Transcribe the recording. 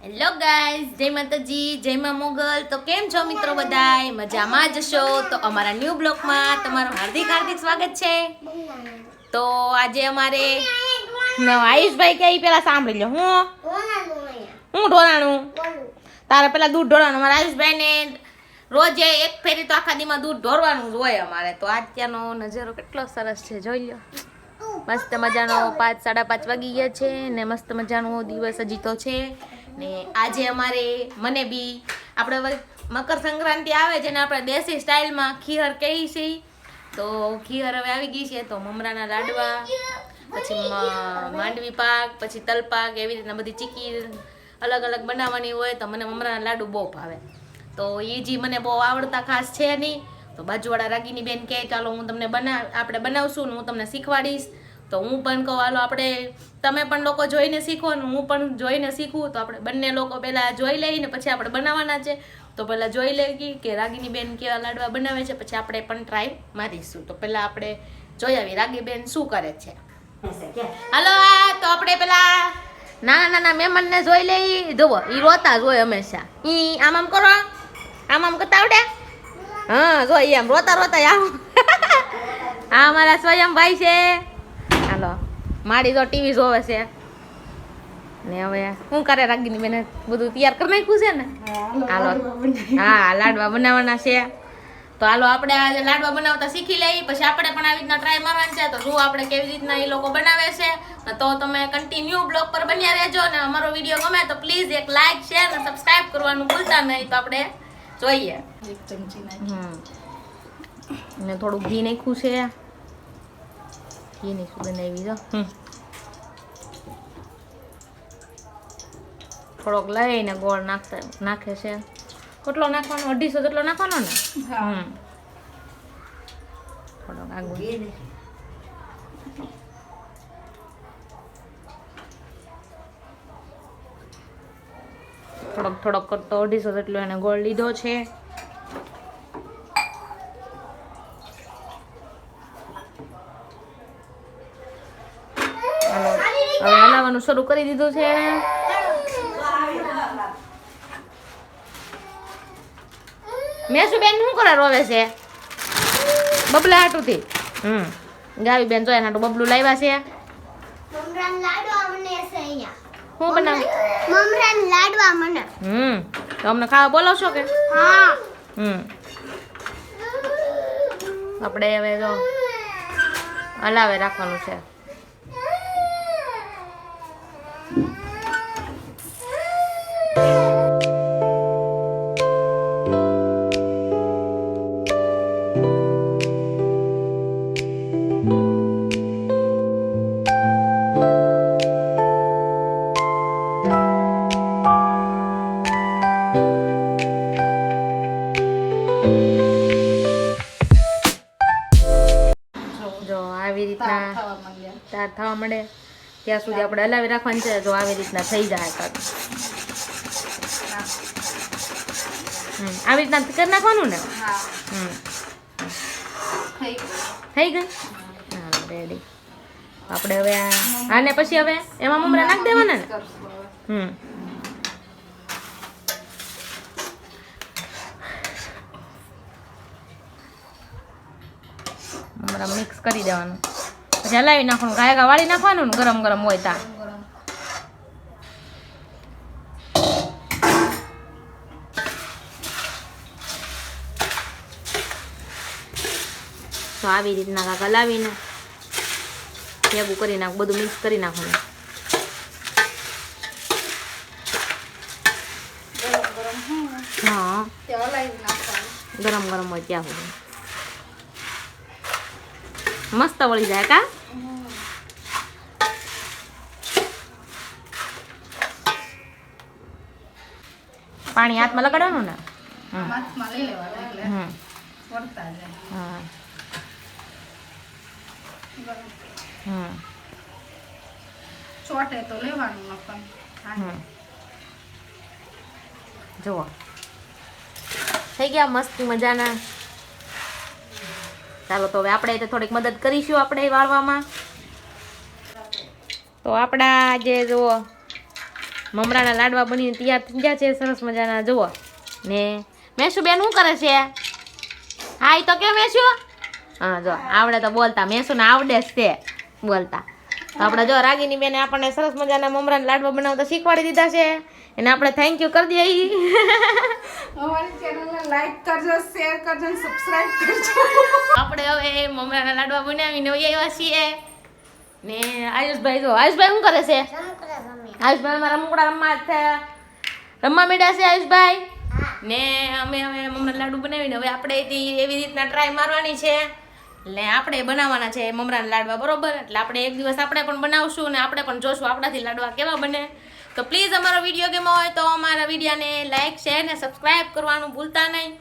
Hello guys, જય માતાજી, જય મા મોગલ. તો કેમ છો મિત્રો? બધાય મજામાં જ છો? તો અમારા ન્યૂ બ્લોગમાં તમારું હાર્દિક હાર્દિક સ્વાગત છે. તો આજે અમારે આયુષભાઈ કે પેલા સાંભળી લો. હું ઢોરાણું તારે પેલા દૂધ ઢોરાણું. અમારા આયુષભાઈ ને રોજે એક ફેરી તો આખા દીમાં દૂધ ઢોરવાનું જ હોય અમારે. તો અત્યારનો નજારો કેટલો સરસ છે, જોઈ લો. મસ્ત મજાનો 5:30 વાગી ગયા છે ને મસ્ત મજાનો દિવસ હજી તો છે ને. આજે અમારે મને બી આપણે મકર સંક્રાંતિ આવે છે ને આપણે દેશી સ્ટાઇલમાં ખીહર કહીએ છીએ. તો ખીહર હવે આવી ગઈ છે. તો મમરાના લાડવા, પછી માંડવી પાક, પછી તલ પાક, એવી રીતના બધી ચીકી અલગ અલગ બનાવવાની હોય. તો મને મમરાના લાડુ બહુ ભાવે. તો એ જી મને બહુ આવડતા ખાસ છે નહીં. તો બાજુવાળા રાગીની બેન કહે ચાલો હું તમને આપણે બનાવશું ને હું તમને શીખવાડીશ. તો હું પણ કહું હાલો આપણે તમે પણ લોકો જોઈને શીખો ને હું પણ જોઈને શીખું. તો આપણે બંને લોકો પહેલાં જોઈ લઈને પછી આપણે બનાવવાના છે. તો પહેલાં જોઈ લઈએ કે રાગીની બેન કેવા લાડવા બનાવે છે, પછી આપણે પણ ટ્રાય મારીશું. તો પહેલાં આપણે જોઈ આવી રાગી બેન શું કરે છે. હાલો તો આપણે પેલા નાના નાના મહેમાનને જોઈ લઈ. જુઓ એ રોતા જ હોય હંમેશા. આમ આમ કરો, આમ આમ કરતા આવડે? હા જો એમ રોતા રોતા આમ. આ અમારા સ્વયંભાઈ છે. હાલો મારી તો ટીવી જોવે છે ને. હવે શું કરે રાગીની બેને? બધું તૈયાર કરી નાખ્યું છે ને. હાલો હા લાડવા બનાવવાના છે. તો હાલો આપણે આજે લાડવા બનાવતા શીખી લઈએ, પછી આપણે પણ આવી રીતના ટ્રાય મારવાની છે. તો જો આપણે કેવી રીતના એ લોકો બનાવે છે. તો તમે કન્ટિન્યુ બ્લોગ પર બન્યા રહેજો ને અમારો વિડીયો ગમે તો પ્લીઝ એક લાઈક, શેર અને સબસ્ક્રાઇબ કરવાનું ભૂલતા નહીં. તો આપણે જોઈએ. એક ચમચી ને થોડુંક ઘી નાખ્યું છે. ઘીની સુગંધ આવી જો. થોડોક લઈને ગોળ નાખે છે. કેટલો નાખવાનો? 250 જેટલો નાખવાનો ને. થોડોક આગળ થોડોક કરતો 250 જેટલો એને ગોળ લીધો છે. હવે હલાવવાનું શરૂ કરી દીધું છે. મેસુબેન શું કરે? રોવે છે બબલા હાટુથી. ગાવી બેન જોયા હાટું બબલું લાવ્યા છે. શું બનાવે? મમરાન લાડવા મને. તો અમને ખાવા બોલાવશો કે? હા. આપણે હવે જો હલાવે રાખવાનું છે. આવી રીતના તાર થવા મળે ત્યાં સુધી આપણે હલાવી રાખવાનું છે. જો આવી રીતના થઈ જાય તક આવી રીતના કરી નાખવાનું ને. થઈ ગઈ. હા રેડી. આપણે હવે આને પછી હવે એમાં મમરા નાખી દેવાના ને. મમરા મિક્સ કરી દેવાનું, પછી હલાવી નાખવાનું. ગાયકા વાળી નાખવાનું ને ગરમ ગરમ હોય ત્યાં. તો આવી રીતના કાંક હલાવીને ભેગું કરી નાખ, બધું મિક્સ કરી નાખવાનું. હા ગરમ ગરમ હોય ત્યાં સુધી મસ્ત વળી જાય કા. પાણી હાથમાં લગાડવાનું ને. ચોટે તો લેવાનું. જુઓ થઈ ગયા મસ્ત મજાના. ચાલો તો હવે આપણે થોડીક મદદ કરીશું આપણે વાળવામાં. તો આપણા જે જુઓ મમરાના લાડવા બનીને તૈયાર થઈ ગયા છે સરસ મજાના. જુઓ ને મેસુ બેન શું કરે છે? હા ઈ તો કે મેસુ? હા જો આવડે તો બોલતા, મેસુને આવડે જ તે બોલતા. તો આપણે જો રાગીની બેને આપણને સરસ મજાના મમરાના લાડવા બનાવતા શીખવાડી દીધા છે એને આપણે થેન્ક યુ કરી દઈએ. અમારી ચેનલને લાઈક કરજો, શેર કરજો અને સબસ્ક્રાઇબ કરજો. આપણે હવે મમરાના લાડવા બનાવીને આવ્યા છીએ ને આયુષભાઈ જો આયુષભાઈ શું કરે છે? આયુષભાઈ અમારા રમકડા રમવા માંડ્યા છે આયુષભાઈ ને અમે હવે મમરાના લાડુ બનાવીને હવે આપણે એવી રીતના ટ્રાય મારવાની છે એટલે આપણે બનાવવાના છે મમરાના લાડવા, બરોબર? એટલે આપણે એક દિવસ આપણે પણ બનાવશું ને આપણે પણ જોશું આપણાથી લાડવા કેવા બને. તો પ્લીઝ અમારો વિડીયો ગમ્યો હોય તો અમારા વિડીયોને લાઈક શેર ને સબસ્ક્રાઈબ કરવાનું ભૂલતા નહીં.